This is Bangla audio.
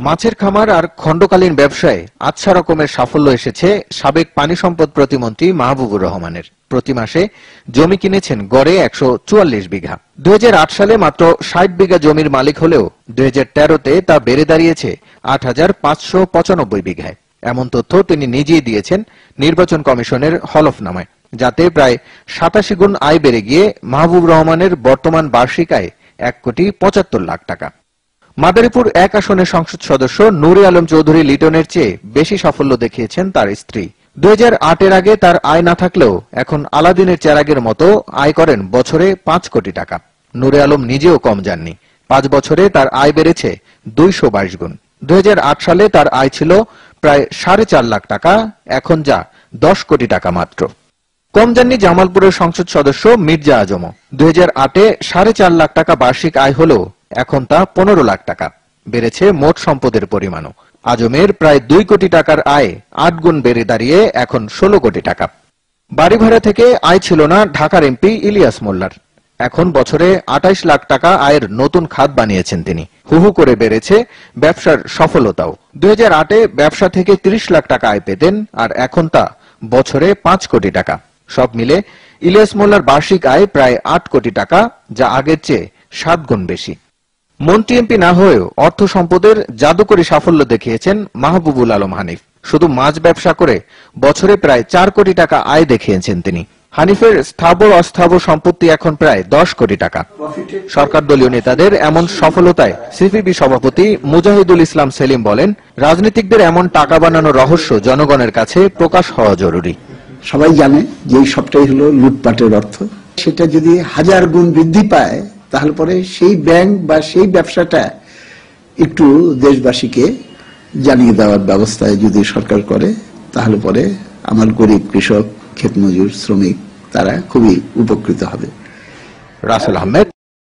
মাছের খামার আর খণ্ডকালীন ব্যবসায় আচ্ছা রকমের সাফল্য এসেছে সাবেক পানি সম্পদ প্রতিমন্ত্রী মাহবুবুর রহমানের। প্রতি মাসে জমি কিনেছেন গড়ে 144 বিঘা। 2008 সালে মাত্র 60 বিঘা জমির মালিক হলেও 2013-তে তা বেড়ে দাঁড়িয়েছে 8595 বিঘায়। এমন তথ্য তিনি নিজেই দিয়েছেন নির্বাচন কমিশনের হলফনামায়, যাতে প্রায় 87 গুণ আয় বেড়ে গিয়ে মাহবুব রহমানের বর্তমান বার্ষিক আয় 1,75,00,000 টাকা। মাদারীপুর 1 আসনের সংসদ সদস্য নুরে আলম চৌধুরী লিটনের চেয়ে বেশি সাফল্য দেখিয়েছেন তার স্ত্রী। 2008-এর আগে তার আয় না থাকলেও এখন আলাদিনের চেরাগের মতো আয় করেন বছরে 5 কোটি টাকা। নুরে আলম নিজেও কম যাননি। 5 বছরে তার আয় বেড়েছে 222 গুণ। 2008 সালে তার আয় ছিল প্রায় 4.5 লাখ টাকা, এখন যা 10 কোটি টাকা মাত্র। কম যাননি জামালপুরের সংসদ সদস্য মির্জা আজমও। 2008-এ 4.5 লাখ টাকা বার্ষিক আয় হলেও এখন তা 15 লাখ টাকা। বেড়েছে মোট সম্পদের পরিমাণও। আজমের প্রায় 2 কোটি টাকার আয় 8 গুণ বেড়ে দাঁড়িয়ে এখন 16 কোটি টাকা। বাড়ি ভাড়া থেকে আয় ছিল না ঢাকার এমপি ইলিয়াস মোল্লার। এখন বছরে 28 লাখ টাকা আয়ের নতুন খাত বানিয়েছেন তিনি। হুহু করে বেড়েছে ব্যবসার সফলতাও। 2008-এ ব্যবসা থেকে 30 লাখ টাকা আয় পেতেন, আর এখন তা বছরে 5 কোটি টাকা। সব মিলে ইলিয়াস মোল্লার বার্ষিক আয় প্রায় 8 কোটি টাকা, যা আগের চেয়ে 7 গুণ বেশি। মন্ত্রী এমপি না হয়েও অর্থ সম্পদের জাদুকরী সাফল্য দেখিয়েছেন মাহবুবুল আলম হানিফ। শুধু মাছ ব্যবসা করে বছরে প্রায় 4 কোটি টাকা আয় দেখিয়েছেন তিনি। হানিফের স্থাবর অস্থাবর সম্পত্তি এখন প্রায় 10 কোটি টাকা। সরকার দলীয় নেতাদের এমন সফলতায় সিপিবি সভাপতি মুজাহিদুল ইসলাম সেলিম বলেন, রাজনীতিকদের এমন টাকা বানানোর রহস্য জনগণের কাছে প্রকাশ হওয়া জরুরি। সবাই জানে যে এই সবটাই হলো লুটপাটের অর্থ। সেটা যদি 1000 গুণ বৃদ্ধি পায়, তাহলে পরে সেই ব্যাংক বা সেই ব্যবসাটা একটু দেশবাসীকে জানিয়ে দেওয়ার ব্যবস্থায় যদি সরকার করে, তাহলে পরে আমার গরিব কৃষক, ক্ষেতমজুর, শ্রমিক তারা খুবই উপকৃত হবে। রাসেল আহমেদ,